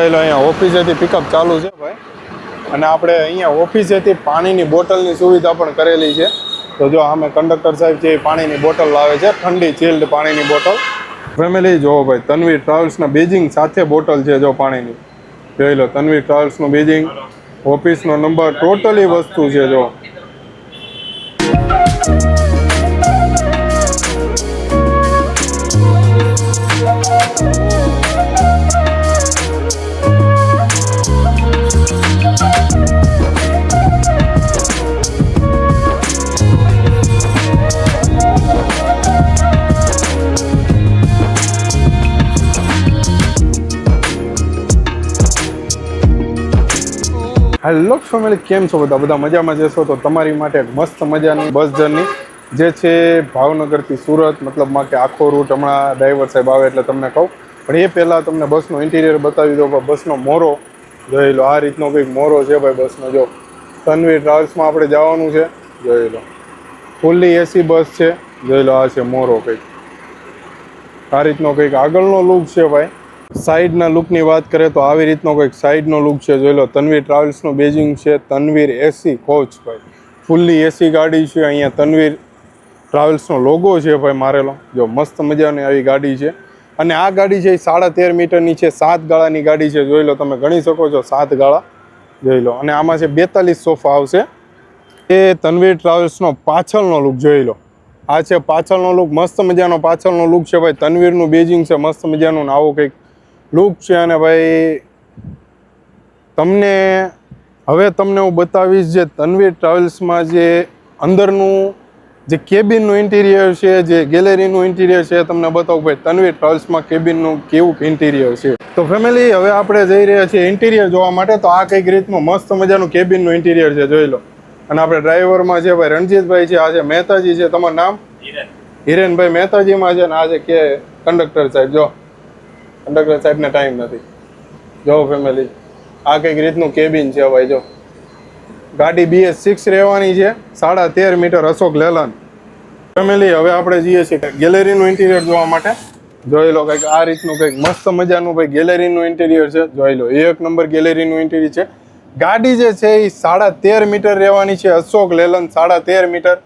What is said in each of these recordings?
જોઈ લો અહીંયા ઓફિસેથી પિકઅપ ચાલુ છે ભાઈ, અને આપણે અહીંયા ઓફિસેથી પાણીની બોટલની સુવિધા પણ કરેલી છે. તો જો આમે કંડક્ટર સાહેબ છે એ પાણીની બોટલ લાવે છે, ઠંડી ચિલ્ડ પાણીની બોટલ. ફેમિલી જોવો ભાઈ, તનવીર ટ્રાવેલ્સના બેજિંગ સાથે બોટલ છે જો પાણીની. જોઈ લો તનવીર ટ્રાવેલ્સનું બેજિંગ, ઓફિસનો નંબર, ટોટલી વસ્તુ છે જો. હેલો ફેમિલી, કેમ છો બધા મજામાં જશો? તો તમારી માટે મસ્ત મજાની બસ જર્ની જે છે ભાવનગરથી સુરત, મતલબમાં કે આખો રૂટ હમણાં ડ્રાઈવર સાહેબ આવે એટલે તમને કહું, પણ એ પહેલાં તમને બસનો ઇન્ટિરિયર બતાવી દો. બસનો મોરો જોઈ લો, આ રીતનો કંઈક મોરો છે ભાઈ બસનો. જો તનવીર ટ્રાવેલ્સમાં આપણે જવાનું છે, જોઈ લો ફૂલ્લી એસી બસ છે. જોઈ લો આ છે મોરો, કંઈક આ રીતનો કંઈક આગળનો લુક છે ભાઈ. સાઈડના લુકની વાત કરીએ તો આવી રીતનો કંઈક સાઈડનો લુક છે. જોઈ લો તનવીર ટ્રાવેલ્સનું બેજિંગ છે, તનવીર એસી કોચ ભાઈ, ફૂલ્લી એસી ગાડી છે. અહીંયા તનવીર ટ્રાવેલ્સનો લોગો છે ભાઈ મારેલો. જો મસ્ત મજાની આવી ગાડી છે, અને આ ગાડી છે એ 13.5 મીટરની છે, 7 ગાળાની ગાડી છે. જોઈ લો તમે ગણી શકો છો 7 ગાળા. જોઈ લો, અને આમાં છે 42 સોફા આવશે. એ તનવીર ટ્રાવેલ્સનો પાછળનો લુક જોઈ લો, આ છે પાછળનો લુક. મસ્ત મજાનો પાછળનો લુક છે ભાઈ. તનવીરનું બેજિંગ છે મસ્ત મજાનું, આવો કંઈક લુક છે. અને ભાઈ તમને હું બતાવીશ જે તનવીર ટ્રાવેલ્સમાં જે અંદરનું જે કેબિનનું ઇન્ટિરિયર છે, જે ગેલેરીનું ઇન્ટિરિયર છે, તમને બતાવું ભાઈ તનવીર ટ્રાવેલ્સમાં કેબિનનું કેવું ઇન્ટિરિયર છે. તો ફેમિલી હવે આપણે જઈ રહ્યા છીએ ઇન્ટિરિયર જોવા માટે. તો આ કંઈક રીતનું મસ્ત મજાનું કેબિનનું ઇન્ટિરિયર છે, જોઈ લો. અને આપણે ડ્રાઈવરમાં છે ભાઈ રણજીતભાઈ છે, આ છે મહેતાજી છે. તમારું નામ? હિરેનભાઈ મહેતાજીમાં છે. ને આ છે કે કંડક્ટર સાહેબ. જો કંડક્ટર સાહેબને ટાઈમ નથી. જો ફેમિલી આ કંઈક રીતનું કેબિન છે ભાઈ. જો ગાડી BS6 રહેવાની છે, 13.5 મીટર, અશોક લેલન. ફેમિલી હવે આપણે જઈએ છીએ ગેલેરીનું ઇન્ટિરિયર જોવા માટે. જોઈ લો કંઈક આ રીતનું કંઈક મસ્ત મજાનું ભાઈ ગેલેરીનું ઇન્ટિરિયર છે. જોઈ લો એક નંબર ગેલેરીનું ઇન્ટિરિયર છે. ગાડી જે છે એ 13.5 મીટર રહેવાની છે, અશોક લેલન 13.5 મીટર.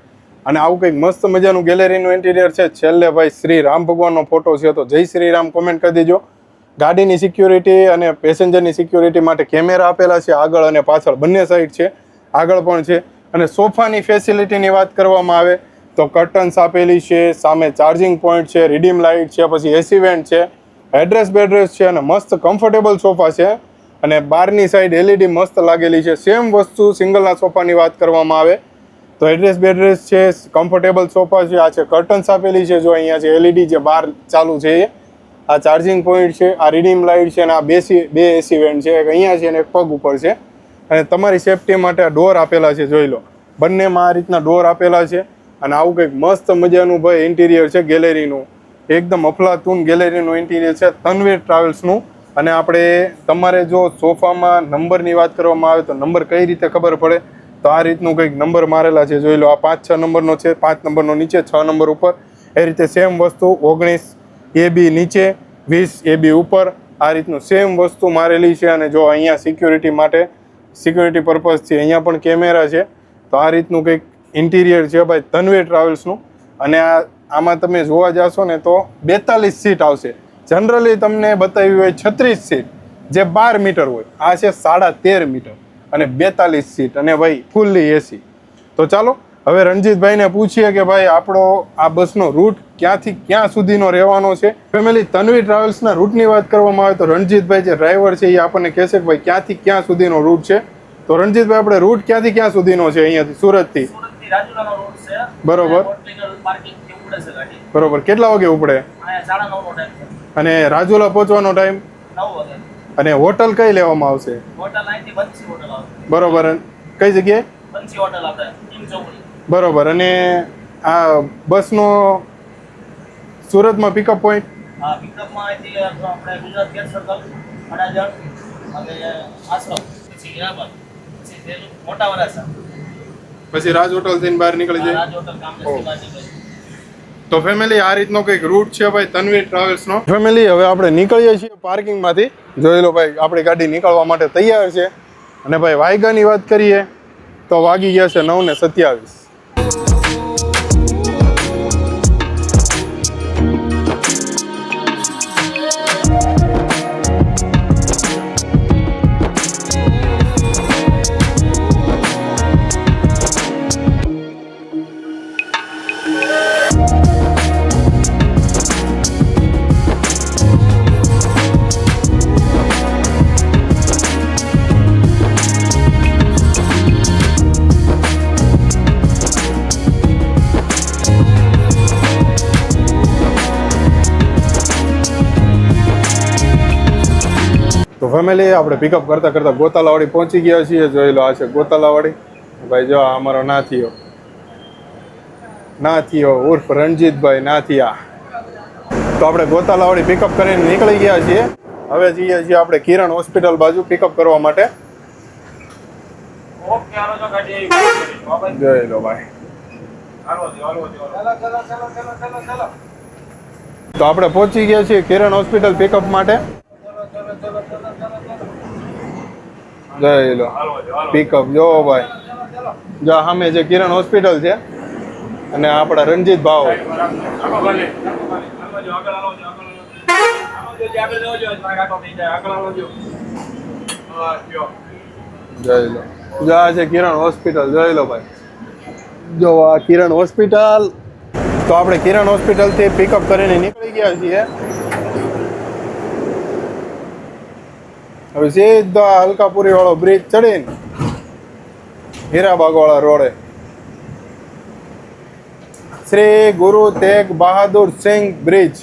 અને આવું કંઈક મસ્ત મજાનું ગેલેરીનું ઇન્ટિરિયર છે. છેલ્લે ભાઈ શ્રી રામ ભગવાનનો ફોટો છે, તો જય શ્રી રામ કોમેન્ટ કરી દેજો. ગાડીની સિક્યોરિટી અને પેસેન્જરની સિક્યોરિટી માટે કેમેરા આપેલા છે, આગળ અને પાછળ બંને સાઈડ છે, આગળ પણ છે. અને સોફાની ફેસિલિટીની વાત કરવામાં આવે તો કર્ટન્સ આપેલી છે, સામે ચાર્જિંગ પોઈન્ટ છે, રીડીમ લાઇટ છે, પછી એસી વેન્ટ છે, એડ્રેસ બેડ્રેસ છે, અને મસ્ત કમ્ફર્ટેબલ સોફા છે. અને બહારની સાઈડ LED મસ્ત લાગેલી છે. સેમ વસ્તુ સિંગલના સોફાની વાત કરવામાં આવે તો એડ્રેસ બેડ્રેસ છે, કમ્ફર્ટેબલ સોફા છે, આ છે કર્ટન્સ આપેલી છે. જો અહીંયા છે LED જે બહાર ચાલુ છે, આ ચાર્જિંગ પોઈન્ટ છે, આ રીડીમ લાઇટ છે, અને આ બે એસી વેન્ટ છે, એક અહીંયા છે અને એક પગ ઉપર છે. અને તમારી સેફટી માટે આ ડોર આપેલા છે. જોઈ લો બંનેમાં આ રીતના ડોર આપેલા છે. અને આવું કંઈક મસ્ત મજાનું ભાઈ ઇન્ટિરિયર છે ગેલેરીનું, એકદમ અફલાતુન ગેલેરીનું ઇન્ટિરિયર છે તનવીર ટ્રાવેલ્સનું. અને આપણે તમારે જો સોફામાં નંબરની વાત કરવામાં આવે તો નંબર કઈ રીતે ખબર પડે, તો આ રીતનું કંઈક નંબર મારેલા છે. જોઈ લો આ 5-6 નંબરનો છે, 5 નંબરનો નીચે, 6 નંબર ઉપર. એ રીતે સેમ વસ્તુ 19 AB નીચે, 20 AB ઉપર, આ રીતનું સેમ વસ્તુ મારેલી છે. અને જો અહીંયા સિક્યોરિટી માટે, સિક્યોરિટી પર્પઝથી અહીંયા પણ કેમેરા છે. તો આ રીતનું કંઈક ઇન્ટિરિયર છે ભાઈ તનવીર ટ્રાવેલ્સનું. અને આમાં તમે જોવા જશો ને તો 42 સીટ આવશે. જનરલી તમને બતાવી હોય 36 સીટ જે 12 મીટર હોય, આ છે 13.5 મીટર અને 42 સીટ, અને ભાઈ ફૂલ્લી એસી. તો ચાલો હવે રણજીતભાઈને પૂછીએ કે ભાઈ આપણો આ બસનો રૂટ ક્યાંથી ક્યાં સુધીનો રહેવાનો છે. ફેમિલી તનવીર ટ્રાવેલ્સના રૂટની વાત કરવામાં આવે તો રણજીતભાઈ જે ડ્રાઈવર છે એ આપણને કહેશે કે ભાઈ ક્યાંથી ક્યાં સુધીનો રૂટ છે. તો રણજીતભાઈ આપણે રૂટ ક્યાંથી ક્યાં સુધીનો છે? અહીંયાથી સુરતથી બરોબર બરોબર. કેટલા વાગે ઉપડે? અને રાજુલા પહોંચવાનો ટાઈમ? અને હોટલ કઈ લેવામાં આવશે? બરોબર. કઈ જગ્યાએ? બરોબર. અને આ બસનો સુરતમાં પિકઅપ પોઈન્ટ? પછી રાજ હોટલ થઈને બહાર નીકળી જાય. તો ફેમિલી આ રીતનો કંઈક રૂટ છે ભાઈ તન્વી ટ્રાવેલ્સનો. ફેમિલી હવે આપણે નીકળીએ છીએ પાર્કિંગમાંથી. જોઈ લો ભાઈ આપણી ગાડી નીકળવા માટે તૈયાર છે. અને ભાઈ વાયગાની વાત કરીએ તો વાગી ગયા છે 9:27. તો ફેમિલી આપણે પિકઅપ કરતાં કરતાં ગોતાલાવાડી પહોંચી ગયા છીએ. જોઈ લો આ છે ગોતાલાવાડી. ભાઈ જો અમારો નાથીઓ ઉર્ફ રણજીતભાઈ નાથિયા. તો આપણે ગોતાલાવાડી પિકઅપ કરીને નીકળી ગયા છીએ. હવે જઈએ છીએ આપણે કિરણ હોસ્પિટલ બાજુ પિકઅપ કરવા માટે. જોઈ લો ભાઈ. તો આપણે પહોંચી ગયા છીએ કિરણ હોસ્પિટલ પિકઅપ માટે. જોઈ લો પિકઅપ જો ભાઈ. જો સામે જે કિરણ હોસ્પિટલ છે અને આપણા રણજીત ભાવ. જોઈ લો જો આ છે કિરણ હોસ્પિટલ. જોઈ લો ભાઈ. જો આ કિરણ હોસ્પિટલ. તો આપણે કિરણ હોસ્પિટલથી પિકઅપ કરીને નીકળી ગયા છીએ. હવે સીધા હલકાપુરી વાળો બ્રિજ ચડીને હીરાબાગ વાળા રોડે શ્રી ગુરુ તેગ બહાદુર સિંહ બ્રિજ.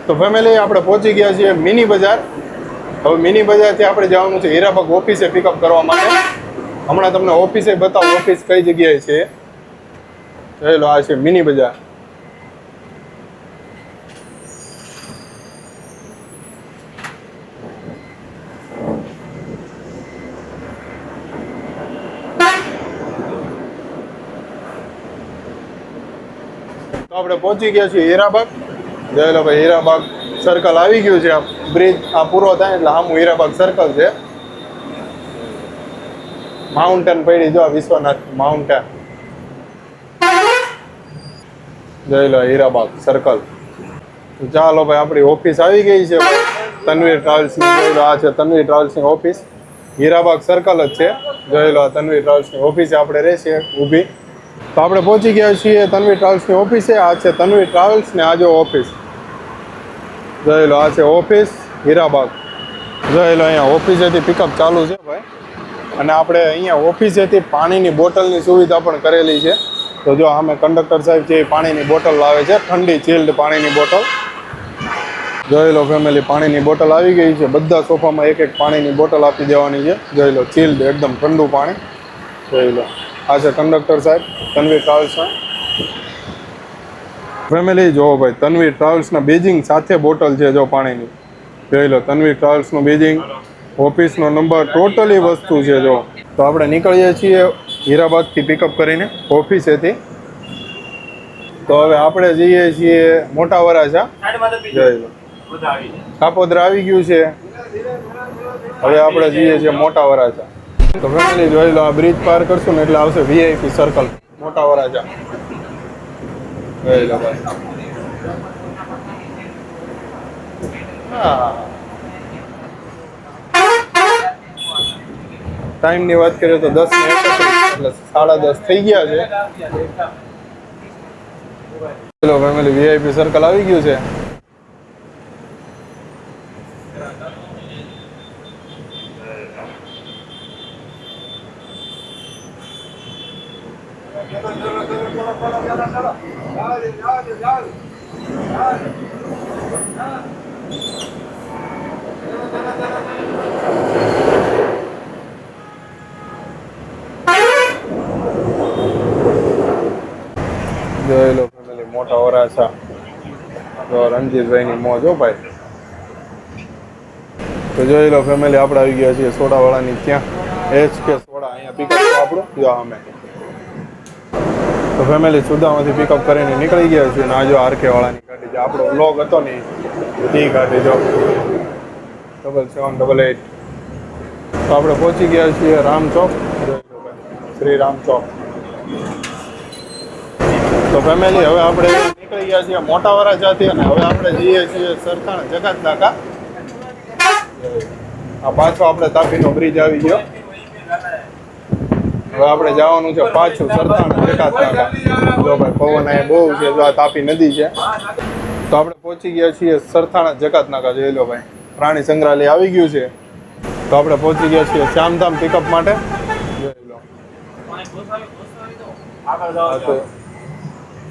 તો ફેમિલી આપણે પહોંચી ગયા છીએ મિની બજાર. હવે મિની બજારથી આપણે જવાનું છે હીરાબાગ ઓફિસે પિકઅપ કરવા માટે. હમણાં તમને ઓફિસે બતાવું ઓફિસ કઈ જગ્યાએ છે. જોઈ લો આ છે મિની બજાર. તો આપણે પહોંચી ગયા છીએ હીરાબાગ. જોઈ લો ભાઈ હીરાબાગ સર્કલ આવી ગયું છે. આ બ્રિજ આ પૂરો થાય એટલે આમ હીરાબાગ સર્કલ છે. માઉન્ટેન પડી જો વિશ્વનાથ માઉન્ટેન. જોઈ લો હીરાબાગ સર્કલ. ચાલો ભાઈ આપણી ઓફિસ આવી ગઈ છે તન્વી ટ્રાવેલ્સની. જોઈ લો આ છે તન્વી ટ્રાવેલ્સની ઓફિસ. હીરાબાગ સર્કલ જ છે. જોઈ લો તન્વી ટ્રાવેલ્સની ઓફિસે આપણે રહેશે ઊભી. તો આપણે પહોંચી ગયા છીએ તન્વી ટ્રાવેલ્સની ઓફિસે. આ છે તન્વી ટ્રાવેલ્સ ને આ જો ઓફિસ. જોઈ લો આ છે ઓફિસ હીરાબાગ. જોઈ લો અહીંયા ઓફિસેથી પિકઅપ ચાલુ છે ભાઈ. અને આપણે અહીંયા ઓફિસેથી પાણીની બોટલની સુવિધા પણ કરેલી છે. તો જો અમે કંડક્ટર સાહેબ છે એ પાણીની બોટલ લાવે છે. ઠંડી ચિલ્ડ પાણીની બોટલ. જોઈ લો ફેમિલી પાણીની બોટલ આવી ગઈ છે. બધા સોફામાં એક એક પાણીની બોટલ આપી દેવાની છે. જોઈ લો ચિલ્ડ એકદમ ઠંડુ પાણી. જોઈ લો આ છે કંડક્ટર સાહેબ તન્વી ટ્રાવેલ્સના. ફેમિલી જો ભાઈ તન્વી ટ્રાવેલ્સના બેજિંગ સાથે બોટલ છે જો પાણીની. જોઈ લો તન્વી ટ્રાવેલ્સનું બેજિંગ, ઓફિસનો નંબર, ટોટલી વસ્તુ છે જો. તો આપણે નીકળીએ છીએ હીરાબાગથી પિકઅપ કરીને ઓફિસેથી. તો હવે આપણે જઈએ છીએ મોટા વરાછા. જોઈ લો કાપોદ્રા આવી ગયું છે. હવે આપણે જઈએ છીએ મોટા વરાછા. તો ફેમિલી જોઈ લો આ બ્રિજ પાર કરશું ને એટલે આવશે વીઆઈપી સર્કલ મોટા વરાછા. જોઈ લો ભાઈ. હા ટાઈમની વાત કરીએ તો 10:31 એટલે 10:30 થઈ ગયા છે. ચલો ફેમિલી વીઆઈપી સર્કલ આવી ગયું છે. જોઈ લો ફેમિલી મોટા વરાછા. જો રણજીતભાઈની મોજ હો ભાઈ. તો જોઈ લો ફેમિલી આપણે આવી ગયા છીએ સોડાવાળાની ત્યાં. HK સોડા અહીંયા પિકઅપ આપણું જો અમે. તો ફેમિલી સુદામાંથી પિકઅપ કરીને નીકળી ગયા છીએ અને આ જો આરકે વાળાની ગાડી જે આપણો વ્લોગ હતો ને એ ગાડી જો 7788. તો આપણે પહોંચી ગયા છીએ રામ ચોક, શ્રી રામ ચોક. તો ફેમિલી હવે આપણે નીકળી ગયા છીએ મોટા વરાછાથી અને હવે આપણે જઈએ છીએ સરથાણા જકાત નાકા. આ પાછો આપણે તાપીનો બ્રિજ આવી ગયો. હવે આપણે જવાનું છે પાછું સરથાણા જકાત નાકા. જો ભાઈ પવન અહીંયા બહુ છે, જો આ તાપી નદી છે. તો આપણે પહોંચી ગયા છીએ સરથાણા જકાત નાકા. જોઈ લો ભાઈ, પ્રાણી સંગ્રહાલય આવી ગયું છે. તો આપણે પહોંચી ગયા છીએ શ્યામધામ પિકઅપ માટે. જોઈ લો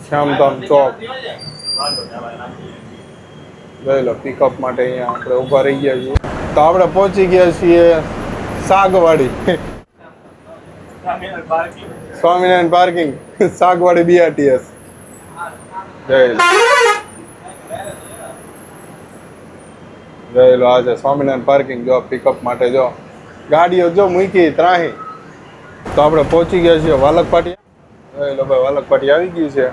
શ્યામધામ ચોક. જોઈ લો પિકઅપ માટે અહીંયા આપણે ઊભા રહી ગયા છીએ. તો આપણે પહોંચી ગયા છીએ સાગવાડી, સ્વામિનારાયણ પાર્કિંગ, સાગવાડી BRTS. જોઈ લો આ છે સ્વામિનારાયણ પાર્કિંગ. જો પિકઅપ માટે જો ગાડીઓ જો મૂકી ત્રાહી. તો આપણે પહોંચી ગયા છીએ વાલક પાટિયા. જોઈ લો ભાઈ, વાલક પાટિયા આવી ગયું છે.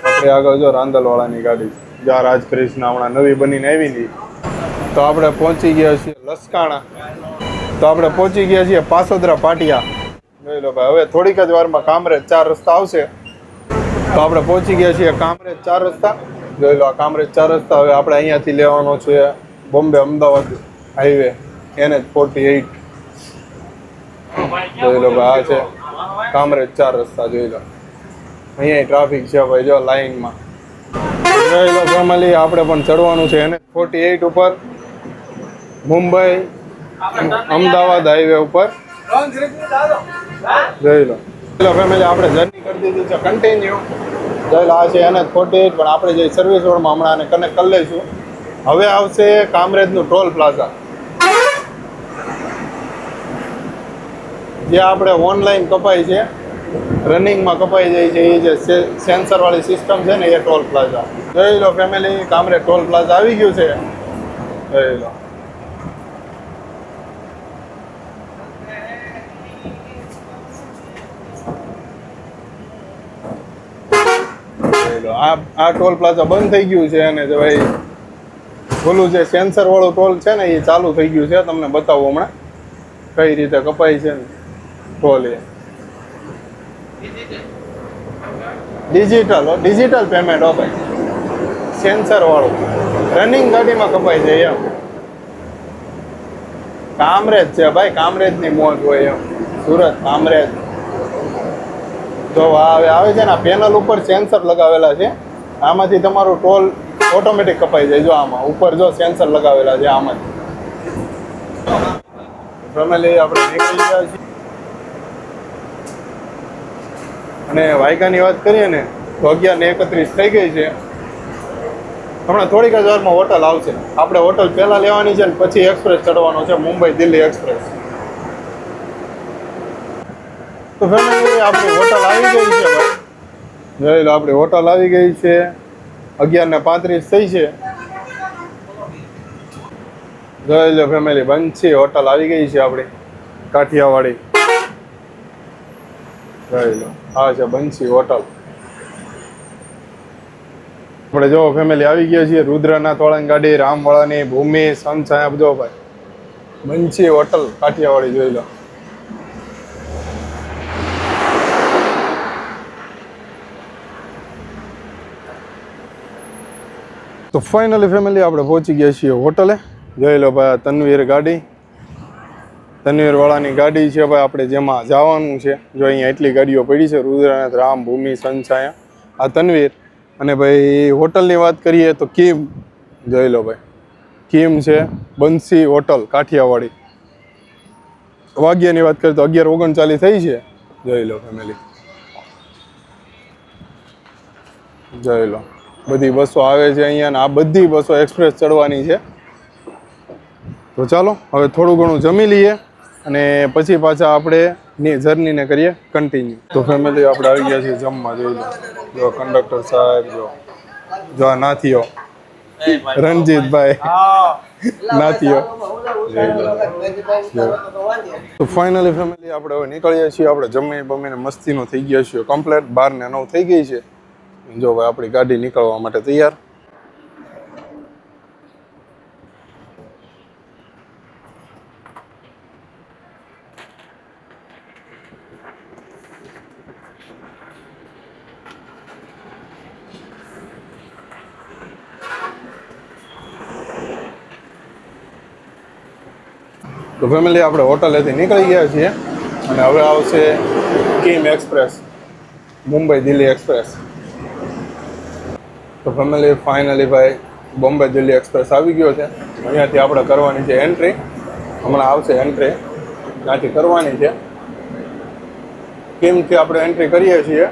આપણે આગળ જો રાંદલવાળાની ગાડી, જ્યાં રાજકૃષ્ણ હમણાં નવી બનીને આવી હતી. તો આપણે પહોંચી ગયા છીએ લસકાણા. તો આપણે પહોંચી ગયા છીએ પાસોદરા પાટિયા. જોઈ લો ભાઈ, હવે થોડીક જ વારમાં કામરેજ 4 રસ્તા આવશે. તો આપણે પહોંચી ગયા છીએ કામરેજ 4 રસ્તા. જોઈ લો આ કામરેજ 4 રસ્તા. હવે આપણે અહીંયાથી લેવાનો છે બોમ્બે અમદાવાદ હાઈવે NH48. જોઈ લો ભાઈ, આ છે કામરેજ 4 રસ્તા. જોઈ લો અહીંયા ટ્રાફિક છે ભાઈ, જો લાઈનમાં. જોઈ લો ફેમિલી, આપણે પણ ચડવાનું છે NH48 ઉપર, મુંબઈ અમદાવાદ હાઈવે ઉપર. જોઈ લો ફેમિલી, આપણે જર્ની કરી દીધી છે કન્ટિન્યુ. જોઈ લો આ છે NH48, પણ આપણે જે સર્વિસ રોડમાં હમણાં આને કનેક્ટ કરી લઈશું. હવે આવશે કામરેજનું ટોલ પ્લાઝા, જે આપણે ઓનલાઈન કપાય છે, રનિંગમાં કપાઈ જાય છે. એ જે સેન્સર વાળી સિસ્ટમ છે ને એ ટોલ પ્લાઝા. જોઈ લો ફેમિલી, કામરેજ ટોલ પ્લાઝા આવી ગયું છે. જોઈ લો આ ટોલ પ્લાઝા બંધ થઈ ગયું છે અને ભાઈ ઓલું જે સેન્સર વાળું ટોલ છે ને એ ચાલુ થઈ ગયું છે. તમને બતાવું હમણાં કઈ રીતે કપાય છે ને ટોલ. એ ડિજિટલ પેમેન્ટ હો ભાઈ, સેન્સર વાળું રનિંગ ગાડીમાં કપાય છે એમ. કામરેજ છે ભાઈ, કામરેજની મોજ હોય એમ. સુરત કામરેજ. તો હવે આવે છે ને પેનલ ઉપર સેન્સર લગાવેલા છે. આમાંથી તમારું ટોલ ઓટોમેટિક કપાઈ જાય. જો આમાં ઉપર જો સેન્સર લગાવેલા છે આમાંથી. ફેમિલી આપણે નીકળી ગયા છીએ અને વાયકાની વાત કરીએ ને તો 11:31 થઈ ગઈ છે. હમણાં થોડીક જ વારમાં હોટલ આવશે. આપણે હોટલ પહેલાં લેવાની છે ને પછી એક્સપ્રેસ ચડવાનો છે, મુંબઈ દિલ્હી એક્સપ્રેસ. તો ફેમિલી આપણી હોટલ આવી ગઈ છે ભાઈ. જોઈ લો આપણી હોટલ આવી ગઈ છે. 11:35 થઈ છે. જોઈ લો ફેમિલી, બંસી હોટલ આવી ગઈ છે આપણી કાઠિયાવાડી. જોઈ લો આ છે બંસી હોટલ. આપણે જો ફેમિલી આવી ગયા છીએ રુદ્રનાથ વાળાની ગાડી, રામ વાળાની, ભૂમિ, સનછાયા. બધો ભાઈ બંસી હોટલ કાઠિયાવાડી. જોઈ લો તો ફાઇનલી ફેમિલી આપણે પહોંચી ગયા છીએ હોટલે. જોઈ લો ભાઈ તનવીર ગાડી, તનવીર વાળાની ગાડી છે ભાઈ આપણે જેમાં જવાનું છે. જો અહીંયા એટલી ગાડીઓ પડી છે, રુદ્રનાથ, રામ, ભૂમિ, સનછાયા, આ તનવીર. અને ભાઈ હોટલની વાત કરીએ તો કિમ. જોઈ લો ભાઈ કિમ છે, બંસી હોટલ કાઠિયાવાડી. વાગ્યાની વાત કરીએ તો 11:39 થઈ છે. જોઈ લો ફેમિલી, જોઈ લો બધી બસો આવે છે અહીંયા ને આ બધી બસો એક્સપ્રેસ ચડવાની છે. તો ચાલો હવે થોડું ઘણું જમી લઈએ અને પછી પાછા આપણે જર્નીને કરીએ કન્ટિન્યુ. તો ફેમિલી આપણે આવી ગયા છીએ જમવા. જોઈ લો, જો કંડક્ટર સાહેબ, જો આ નાથીઓ રણજીતભાઈ નાથીઓ. તો ફાઇનલી ફેમિલી આપણે હવે નીકળીએ છીએ. આપણે જમી બમીને મસ્તીનો થઈ ગયા છીએ કમ્પ્લેટ. 12:09 થઈ ગઈ છે. જો ભાઈ આપણી ગાડી નીકળવા માટે તૈયાર. તો ફેમિલી આપણે હોટલેથી નીકળી ગયા છીએ અને હવે આવશે Kim express, Mumbai Delhi express. તો ફેમિલી ફાઇનલી ભાઈ બોમ્બે દિલ્હી એક્સપ્રેસ આવી ગયો છે. અહીંયાથી આપણે કરવાની છે એન્ટ્રી. હમણાં આવશે એન્ટ્રી, ત્યાંથી કરવાની છે. કિમથી આપણે એન્ટ્રી કરીએ છીએ.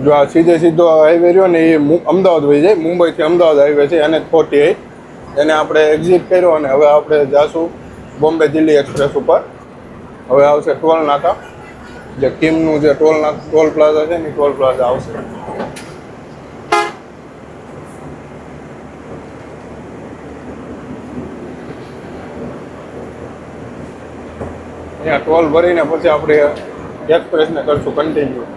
જો આ સીધો હાઈવે રહ્યો ને એ અમદાવાદ વહી જાય. મુંબઈથી અમદાવાદ હાઈવે છે NH48. એને આપણે એક્ઝિટ કર્યો અને હવે આપણે જાશું બોમ્બે દિલ્હી એક્સપ્રેસ ઉપર. હવે આવશે ટોલ નાકા, જે કિમનું જે ટોલ પ્લાઝા છે ને ટોલ પ્લાઝા આવશે. અહીંયા ટોલ ભરીને પછી આપણે એક્સપ્રેસને કરશું કન્ટિન્યુ.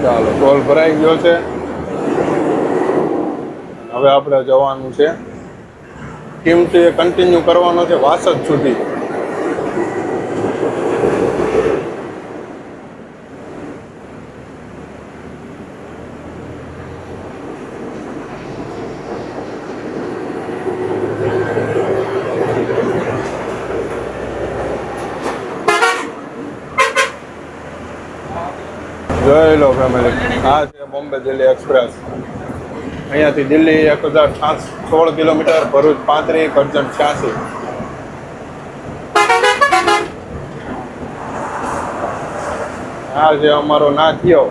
ચાલો ટોલ ભરાઈ ગયો છે. હવે આપણે જવાનું છે કિમથી કન્ટિન્યુ કરવાનો છે વાસદ સુધી. જોઈ લો ફેમિલી, આ છે બોમ્બે દિલ્હી એક્સપ્રેસ. અહીંયાથી દિલ્હી 1016 કિલોમીટર, ભરૂચ 35, કરજણ 86. આ છે અમારો નાથિયો.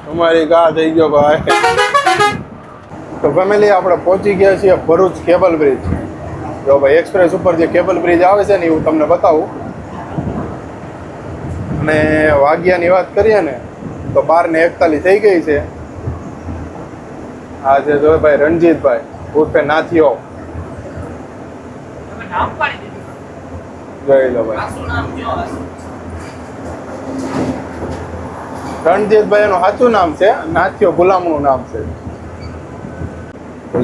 તમારી ગા થઈ ગયો ભાઈ. તો ફેમિલી આપણે પહોંચી ગયા છીએ ભરૂચ કેબલ બ્રિજ. જો ભાઈ એક્સપ્રેસ ઉપર જે કેબલ બ્રિજ આવે છે ને હું તમને બતાવું. અને વાગ્યાની વાત કરીએ ને તો 12:41 થઈ ગઈ છે. આ છે જો ભાઈ રણજીતભાઈ ઉર્ફે નાથિયો. જોઈ લો ભાઈ, રણજીતભાઈ એનું સાચું નામ છે, નાથિયો ગુલામનું નામ છે.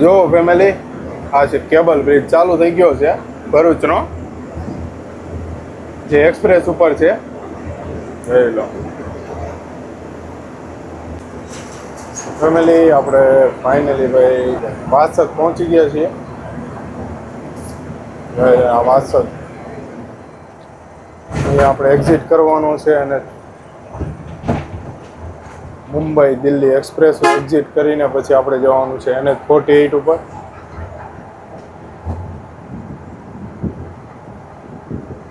જો ફેમિલી, આ છે કેબલ બ્રિજ ચાલુ થઈ ગયો છે ભરૂચનો, જે એક્સપ્રેસ ઉપર છે. જોઈ લો ફેમિલી, આપણે ફાઇનલી ભાઈ વાસદ પહોંચી ગયા છીએ. આ વાસદ અહીંયા આપણે એક્ઝિટ કરવાનો છે અને મુંબઈ દિલ્હી એક્સપ્રેસ એક્ઝિટ કરીને પછી આપણે જવાનું છે NH48 ઉપર.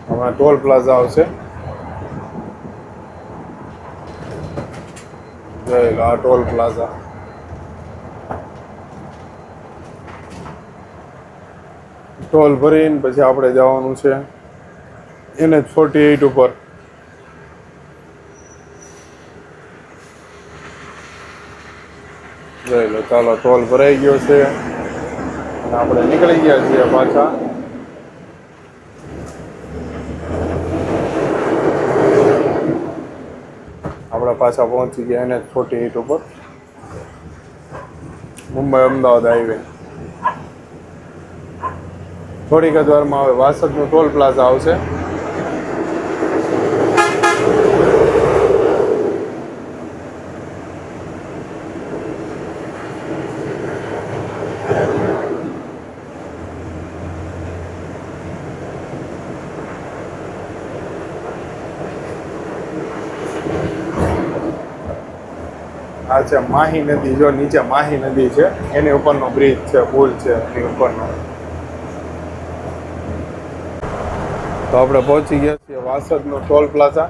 હમણાં ટોલ પ્લાઝા આવશે. જોઈ લો આ ટોલ પ્લાઝા. ટોલ ભરીને પછી આપણે જવાનું છે NH48 ઉપર. જોઈ લો, ચાલો ટોલ ભરાઈ ગયો છે અને આપણે નીકળી ગયા છીએ પાછા. આપણે પાછા પહોંચી ગયા NH48 ઉપર, મુંબઈ અમદાવાદ હાઈવે. થોડીક જ વારમાં હવે વાસદનું ટોલ પ્લાઝા આવશે. આ છે માહી નદી. જો નીચે માહી નદી છે, એની ઉપરનો બ્રિજ છે, પુલ છે એની ઉપરનો. તો આપણે પહોંચી ગયા છીએ વાસદનો ટોલ પ્લાઝા.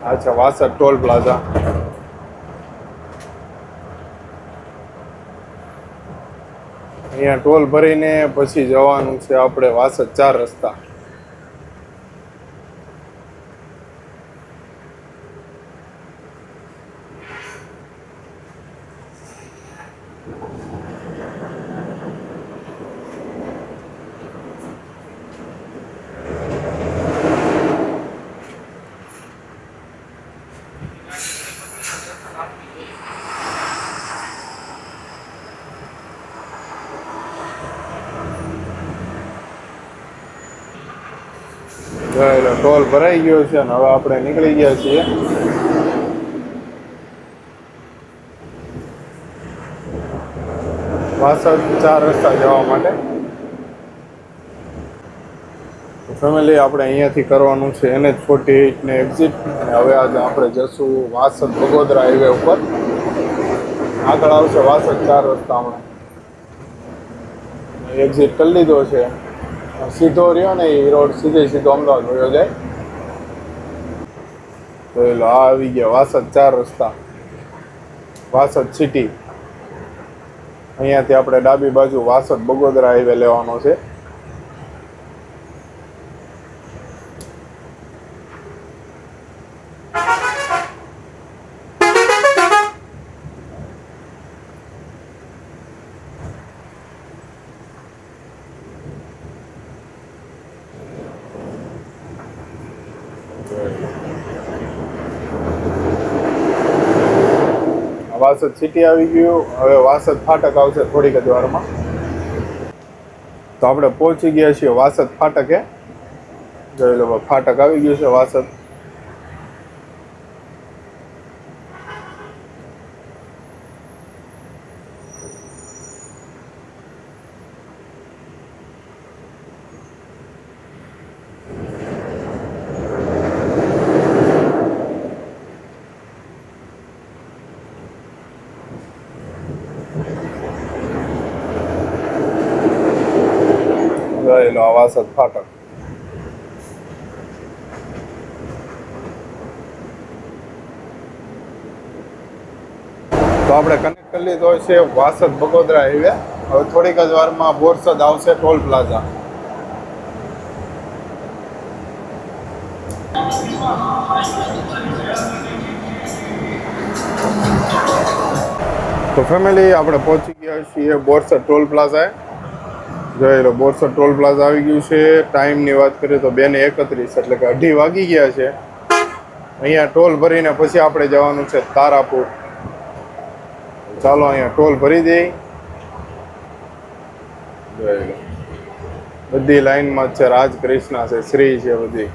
આ છે વાસદ ટોલ પ્લાઝા. અહીંયા ટોલ ભરીને પછી જવાનું છે આપણે વાસદ 4 રસ્તા. ટોલ ભરાઈ ગયો છે અને હવે આપણે નીકળી ગયા છીએ. વાસદ 4 રસ્તા જવા માટે. ફેમિલી આપણે અહીંયાથી કરવાનું છે NH48 ને એક્ઝિટ. અને હવે આજે આપણે જશું વાસદ બગોદરા હાઈવે ઉપર. આગળ આવશે વાસદ 4 રસ્તા. હમણાં એક્ઝિટ કરી લીધો છે. સીધો રહ્યો ને એ રોડ સીધો અમદાવાદ વયો જાય. તો આ આવી ગયા વાસદ 4 રસ્તા, વાસદ સિટી. અહીંયાથી આપણે ડાબી બાજુ વાસદ બગોદરા હાઈવે લેવાનો છે. વાસદ સિટી આવી ગયું. હવે વાસદ ફાટક આવશે થોડીક જ વારમાં. તો આપણે પહોંચી ગયા છીએ વાસદ ફાટકે. જોઈ લો ફાટક આવી ગયું છે વાસદ. જોઈ લો વાસદ ફાટક. તો આપણે કનેક્ટ કરી લીધો છે વાસદ બગોદરા હાઈવે. હવે થોડીક જ વારમાં બોરસદ આવશે ટોલ પ્લાઝા. તો ફેમિલી આપણે પહોંચી ગયા છીએ બોરસદ ટોલ પ્લાઝાએ. જોઈ લો બોરસદ ટોલ પ્લાઝા આવી ગયું છે. ટાઈમની વાત કરીએ તો 2:31 એટલે કે 2:30 વાગી ગયા છે. અહીંયા ટોલ ભરીને પછી આપણે જવાનું છે તારાપુર. ચાલો અહીંયા ટોલ ભરી દઈએ. જોઈ લો બધી લાઈનમાં જ છે. રાજકૃષ્ણ છે, શ્રી છે બધી.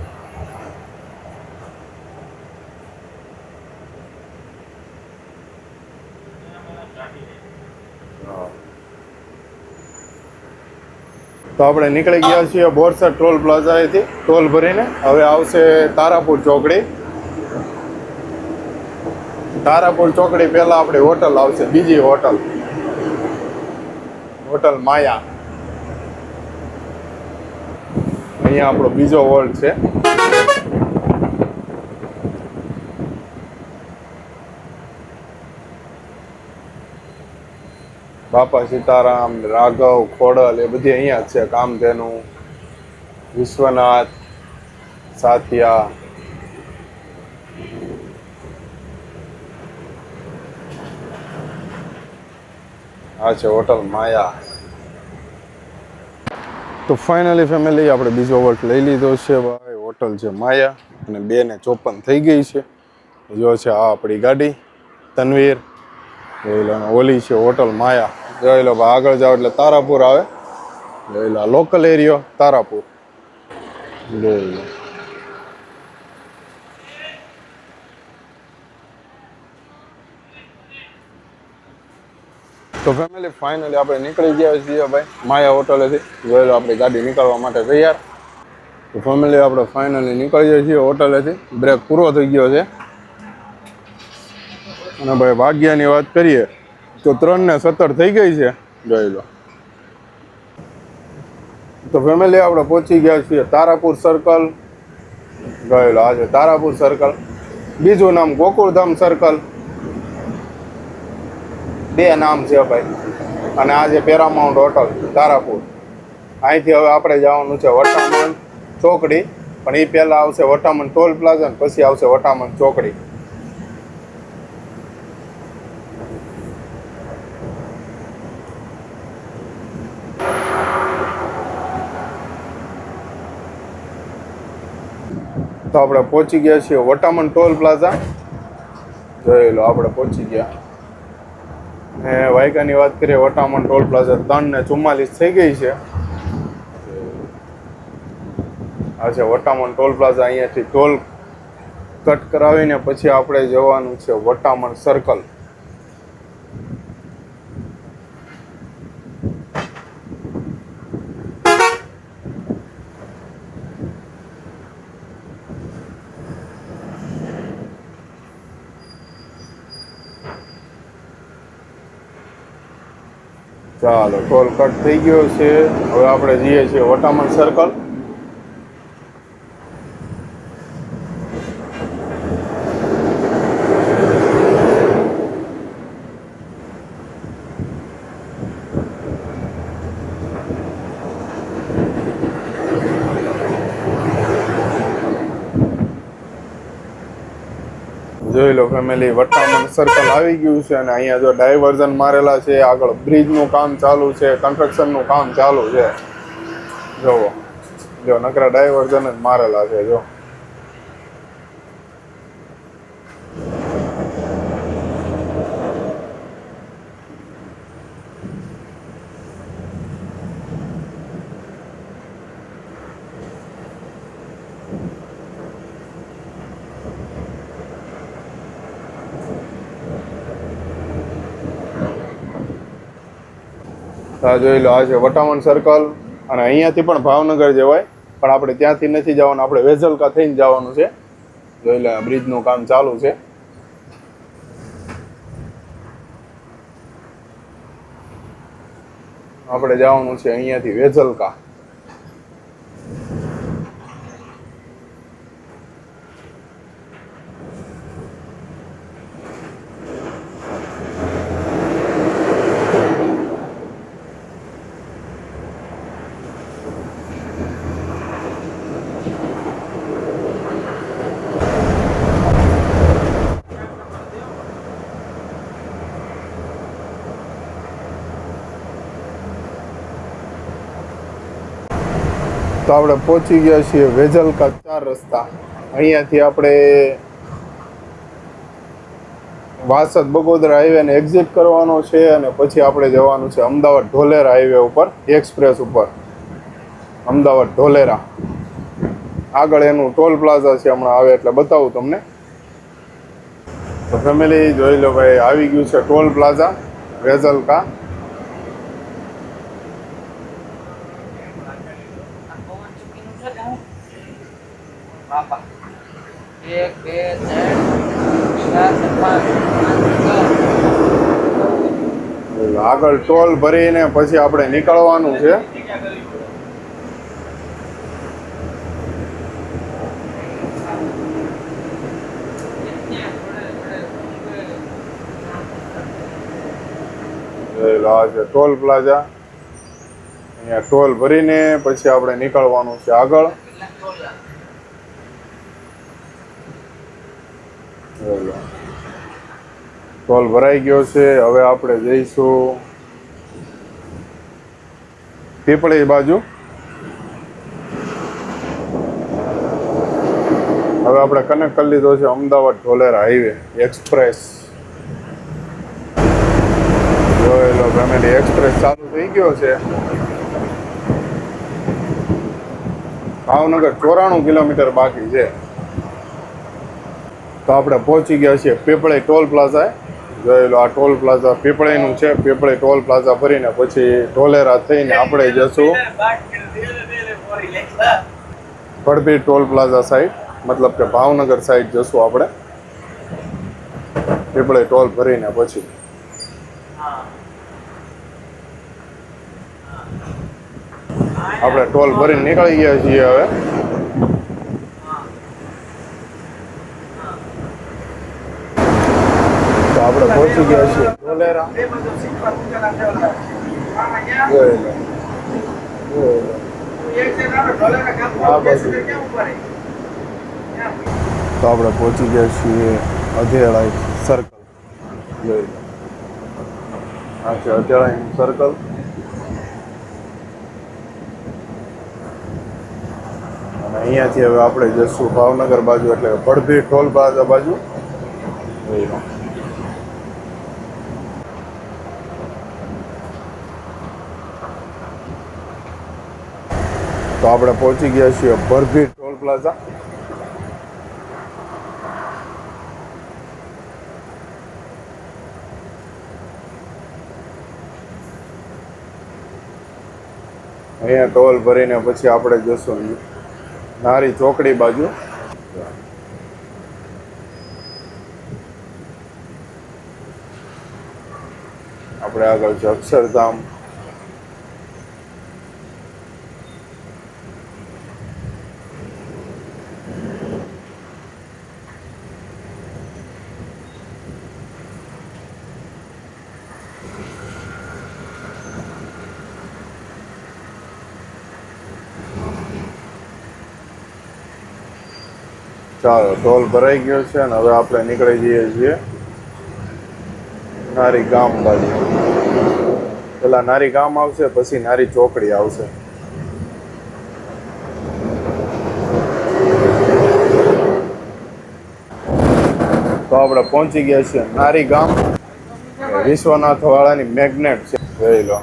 તો આપણે નીકળી ગયા છીએ બોરસદ ટોલ પ્લાઝાએથી ટોલ ભરીને. હવે આવશે તારાપુર ચોકડી. તારાપુર ચોકડી પહેલા આપણી હોટલ આવશે, બીજી હોટલ, હોટલ માયા. અહીંયા આપણો બીજો હોલ્ડ છે. બાપા સીતારામ, રાઘવ, ખોડલ એ બધી અહીંયા જ છે. કામધેનુ, વિશ્વનાથ, સાતિયા. આ છે હોટલ માયા. તો ફાઇનલી ફેમિલી આપણે બીજો હોલ્ટ લઈ લીધો છે ભાઈ. હોટલ છે માયા અને 2:54 થઈ ગઈ છે. જો છે આ આપણી ગાડી તનવીર. જોઈ લો ઓલી છે હોટલ માયા. જોઈ લો ભાઈ આગળ જાઓ એટલે તારાપુર આવે. જોઈ લો લોકલ એરિયો તારાપુર. જોઈ લો તો ફેમિલી ફાઇનલી આપણે નીકળી ગયા છીએ ભાઈ માયા હોટલેથી. જોઈ લો આપણી ગાડી નીકળવા માટે તૈયાર. તો ફેમિલી આપણે ફાઇનલી નીકળી જઈએ છીએ હોટલેથી. બ્રેક પૂરો થઈ ગયો છે. અને ભાઈ ભાગ્યની વાત કરીએ તો 3:17 થઈ ગઈ છે. જોઈ લો તો ફેમિલી આપણે પહોંચી ગયા છીએ તારાપુર સર્કલ. ગયેલો આજે તારાપુર સર્કલ, બીજું નામ ગોકુળધામ સર્કલ, બે નામ છે ભાઈ. અને આ છે પેરામાઉન્ટ હોટલ તારાપુર. અહીંથી હવે આપણે જવાનું છે વટામણ ચોકડી, પણ એ પહેલાં આવશે વટામણ ટોલ પ્લાઝા, પછી આવશે વટામણ ચોકડી. તો આપણે પહોંચી ગયા છીએ વટામણ ટોલ પ્લાઝા. જોઈ લો આપણે પહોંચી ગયા. ને વાયકાની વાત કરીએ, વટામણ ટોલ પ્લાઝા 3:44 થઈ ગઈ છે. આ છે વટામણ ટોલ પ્લાઝા. અહીંયાથી ટોલ કટ કરાવીને પછી આપણે જવાનું છે વટામણ સર્કલ. ચાલો, ટોલ કટ થઈ ગયો છે. હવે આપણે જઈએ છીએ વટામણ સર્કલ. જોઈ લો ફેમિલી, વટામણ સર્કલ આવી ગયું છે. અને અહીંયા જો ડાયવર્ઝન મારેલા છે, આગળ બ્રિજનું કામ ચાલુ છે, કન્સ્ટ્રક્શનનું કામ ચાલુ છે. જોવો, જો નકરા ડાયવર્ઝન જ મારેલા છે. જો જોઈ લો, આ છે વટામણ સર્કલ. અને અહીંયાથી પણ ભાવનગર જવાય, પણ આપણે ત્યાંથી નથી જવાનું, આપણે વેઝલકા થઈને જવાનું છે. જોઈ લો, બ્રિજનું કામ ચાલુ છે. આપણે જવાનું છે અહીંયાથી વેઝલકા. તો આપણે પહોંચી ગયા છીએ વેઝલકા 4 રસ્તા. અહીંયાથી આપણે વાસદ બગોદરા હાઈવેને એક્ઝિટ કરવાનો છે. અને પછી આપણે જવાનું છે અમદાવાદ ઢોલેરા હાઈવે ઉપર, એક્સપ્રેસ ઉપર, અમદાવાદ ઢોલેરા. આગળ એનું ટોલ પ્લાઝા છે, હમણાં આવે એટલે બતાવું તમને. તો ફેમિલી જોઈ લો ભાઈ, આવી ગયું છે ટોલ પ્લાઝા વેઝલકા. આગળ ટોલ ભરીને પછી આપણે નીકળવાનું છે. આ છે ટોલ પ્લાઝા. અહીંયા ટોલ ભરીને પછી આપણે નીકળવાનું છે આગળ. ટોલ ભરાઈ ગયો છે. હવે આપણે જઈશું પીપળી બાજુ. હવે આપણે કનેક્ટ કરી લીધો છે અમદાવાદ ઢોલેરા હાઈવે એક્સપ્રેસ. જોઈ લો ફેમિલી, એક્સપ્રેસ ચાલુ થઈ ગયો છે. ભાવનગર 94 કિલોમીટર બાકી છે. તો આપણે પહોંચી ગયા છીએ પીપળી ટોલ પ્લાઝા. જોઈ લો, આ ટોલ પ્લાઝા પીપળીનું છે. પીપળી ટોલ પ્લાઝા ભરીને પછી ઢોલેરા થઈને આપણે જશું પડભી ટોલ પ્લાઝા સાઈડ, મતલબ કે ભાવનગર સાઈડ જશું આપણે પીપળી ટોલ ભરીને પછી. આપણે ટોલ ભરીને નીકળી ગયા છીએ હવે. તો આપણે પહોંચી ગયા છીએ ધોલેરા. આ બાજુ તો આપણે પહોંચી ગયા છીએ અધેળાઈ સર્કલ. જોઈ લો, આ છે અધેળાઈ સર્કલ. અને અહીંયાથી હવે આપણે જઈશું ભાવનગર બાજુ, એટલે ભડભી ટોલ પ્લાઝા બાજુ. જોઈ લો, તો આપણે પહોંચી ગયા છીએ ભડભી ટોલ પ્લાઝા. અહીંયા ટોલ ભરીને પછી આપણે જશું નારી ચોકડી બાજુ. આપણે આગળ છે અક્ષરધામ. ચાલો, ટોલ ભરાઈ ગયો છે અને હવે આપણે નીકળી જઈએ છીએ નારી ગામ બાજુ. પેલા નારી ગામ આવશે, પછી નારી ચોકડી આવશે. તો આપણે પહોંચી ગયા છીએ નારી ગામ. વિશ્વનાથ વાળાની મેગ્નેટ છે, જોઈ લો,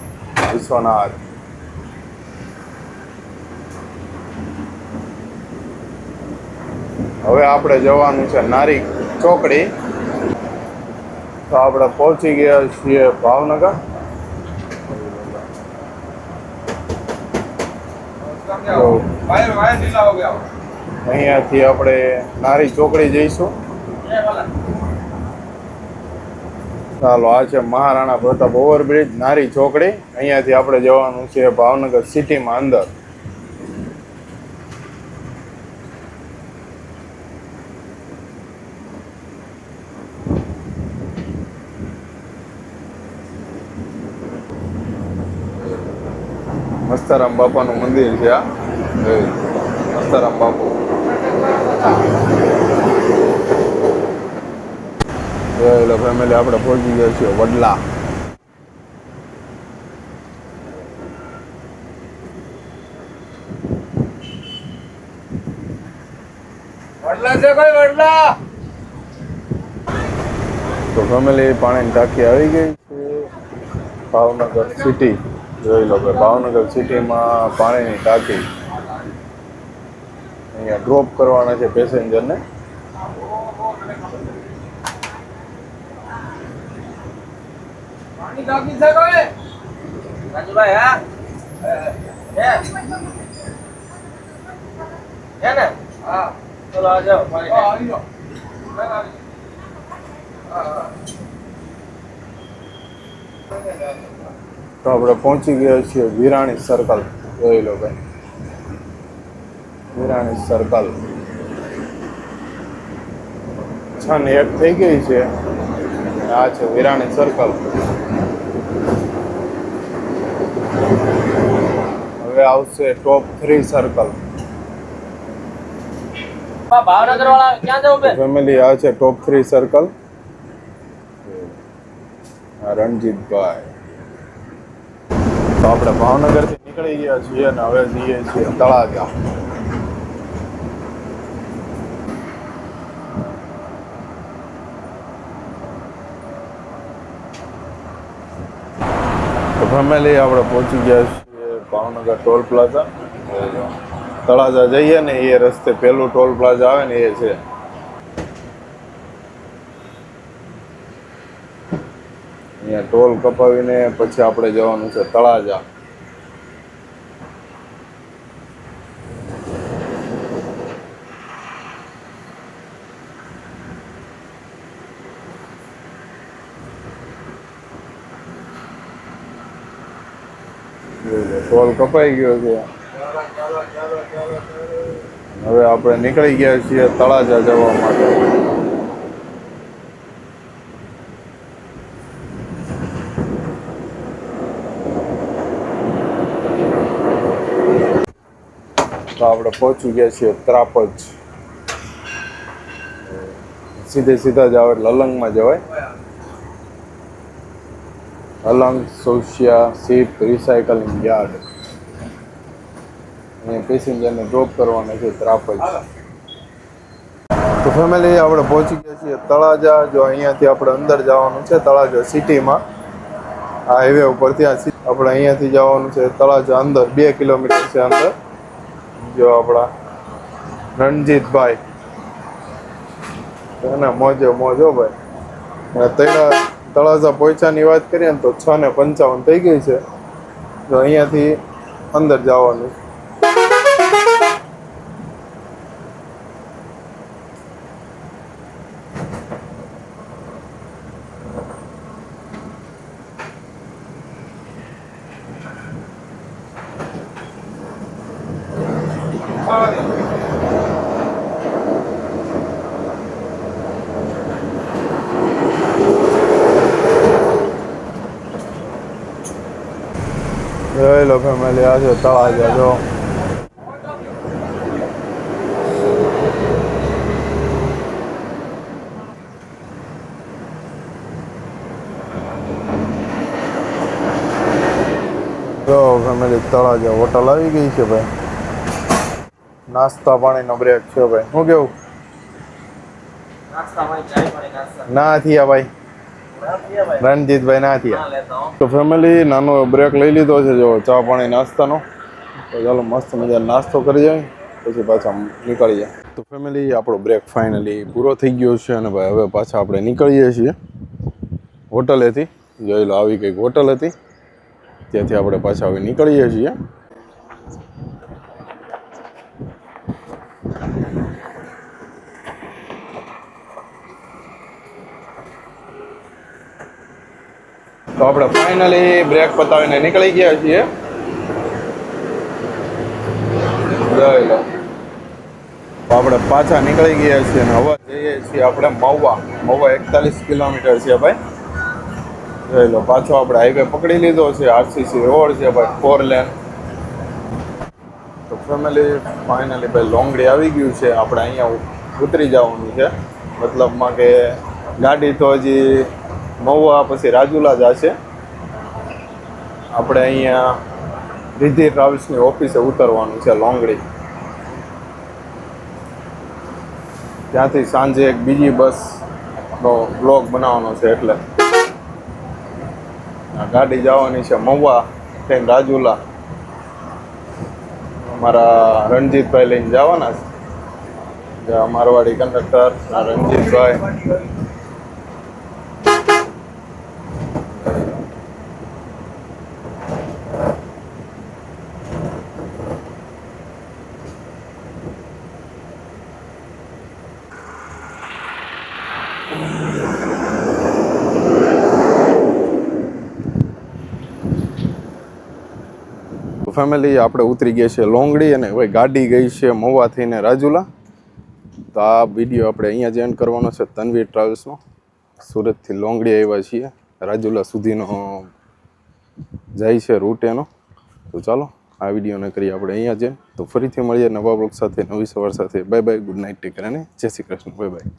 વિશ્વનાથ. હવે આપણે જવાનું છે નારી ચોકડી. તો આપણે પહોંચી ગયા છીએ ભાવનગર. અહીંયાથી આપણે નારી ચોકડી જઈશું. ચાલો, આ છે મહારાણા પ્રતાપ ઓવરબ્રિજ, નારી ચોકડી. અહીંયાથી આપણે જવાનું છે ભાવનગર સિટીમાં અંદર. મસ્તારામ બાપાનું મંદિર છે આ. મસ્તારામ બાપુ. એટલે ફેમિલી આપણે પહોંચી ગયા છીએ વડલા. વડલા છે કોઈ વડલા? તો ફેમિલી પાણીની ટાંકી આવી ગઈ છે ભાવનગર સિટી. જોઈ લો કે ભાવનગર સિટીમાં પાણીની ટાંકી. અહીંયા ડ્રોપ કરવાના છે પેસેન્જરને. પાણી ટાંકી છે કોઈ? રાજુભાઈ હા? હે ને? હા, ચલો આ જાઓ પાણી. આવી જાઓ. તો આપણે પહોંચી ગયા છીએ વિરાણી સર્કલ. જોઈ લો ભાઈ, વિરાણી સર્કલ. 6 ને 1 થઈ ગઈ છે. આ છે વિરાણી સર્કલ. હવે આવશે ટોપ 3 સર્કલ. ભાવનગર વાળા ક્યાં જવું બે? ફેમિલી આ છે ટોપ 3 સર્કલ. રણજીતભાઈ. તો આપણે ભાવનગરથી નીકળી ગયા છીએ અને હવે જઈએ છીએ તળાજા. તો ફેમિલી આપણે પહોંચી ગયા છીએ ભાવનગર ટોલ પ્લાઝા. તળાજા જઈએ ને એ રસ્તે પેલું ટોલ પ્લાઝા આવે ને એ છે. અહીંયા ટોલ કપાવીને પછી આપણે જવાનું છે તળાજા. ટોલ કપાઈ ગયો છે. હવે આપણે નીકળી ગયા છીએ તળાજા જવા માટે. તો આપણે પહોંચી ગયા છીએ ત્રાપજ. સીધા જાવ એટલે અલંગમાં જવાય. Alang Sosiya ship recycling yard. અહીંયા પેસેન્જરને ડ્રોપ કરવાના છે ત્રાપજ. તો ફેમિલી આપણે પહોંચી ગયા છીએ તળાજા. જો અહીંયાથી આપણે અંદર જવાનું છે તળાજા સિટીમાં. આ હાઈવે ઉપર ત્યાં આપણે અહીંયાથી જવાનું છે તળાજા અંદર. 2 કિલોમીટર છે અંદર. જો આપણા રણજીતભાઈ એના મોજો ભાઈ. તળાજા પહોંચ્યાની વાત કરીએ ને તો 6:55 થઈ ગઈ છે. જો અહીંયાથી અંદર જવાનું. જોઈ લો ફેમિલી, આ છે તળાજા. જો ફેમિલી તળાજા હોટલ આવી ગઈ છે ભાઈ. નાસ્તા પાણીનો બ્રેક છે ભાઈ. શું કેવું? ના થયા ભાઈ, રણજીતભાઈ ના થયા. તો ફેમિલી નાનો બ્રેક લઈ લીધો છે જો ચા પાણી નાસ્તાનો. તો ચાલો મસ્ત મજાનો નાસ્તો કરી જાય પછી પાછા નીકળી જાય. તો ફેમિલી આપણો બ્રેક ફાઇનલી પૂરો થઈ ગયો છે અને ભાઈ હવે પાછા આપણે નીકળીએ છીએ હોટલેથી. જોઈ લો આવી કંઈક હોટલ હતી, ત્યાંથી આપણે પાછા હવે નીકળીએ છીએ. તો આપણે ફાઇનલી બ્રેક પતાવીને નીકળી ગયા છીએ. જોઈ લો આપણે પાછા નીકળી ગયા છીએ અને હવે જઈએ છીએ આપણે મહુવા. 41 કિલોમીટર છે ભાઈ. જોઈ લો પાછો આપણે હાઈવે પકડી લીધો છે. આરસીસી રોડ છે ભાઈ, 4 લેન. તો ફેમિલી ફાઇનલી ભાઈ લોંગડી આવી ગયું છે. આપણે અહીંયા ઉતરી જવાનું છે. મતલબમાં કે ગાડી તો હજી મહુવા પછી રાજુલા જશે. આપણે અહીંયા રિધિ ટ્રાવેલ્સની ઓફિસે ઉતરવાનું છે લોંગડી. ત્યાંથી સાંજે એક બીજી બસનો બ્લોગ બનાવવાનો છે. એટલે આ ગાડી જવાની છે મહુવા થઈને રાજુલા. અમારા રણજીતભાઈ લઈને જવાના છે. મારવાડી કંડક્ટર રણજીતભાઈ. ફેમિલી આપણે ઉતરી ગયા છે લોંગડી અને ભાઈ ગાડી ગઈ છે મહુવા થઈને રાજુલા. તો આ વિડીયો આપણે અહીંયા જ એન્ડ કરવાનો છે તનવીર ટ્રાવેલ્સનો. સુરતથી લોંગડી આવ્યા છીએ, રાજુલા સુધીનો જાય છે રૂટ એનો. તો ચાલો આ વિડીયોને કરીએ આપણે અહીંયા જ. તો ફરીથી મળીએ નવા બ્લોગ સાથે, નવી સવાર સાથે. Bye bye, good night, take care અને જય શ્રી કૃષ્ણ. Bye bye.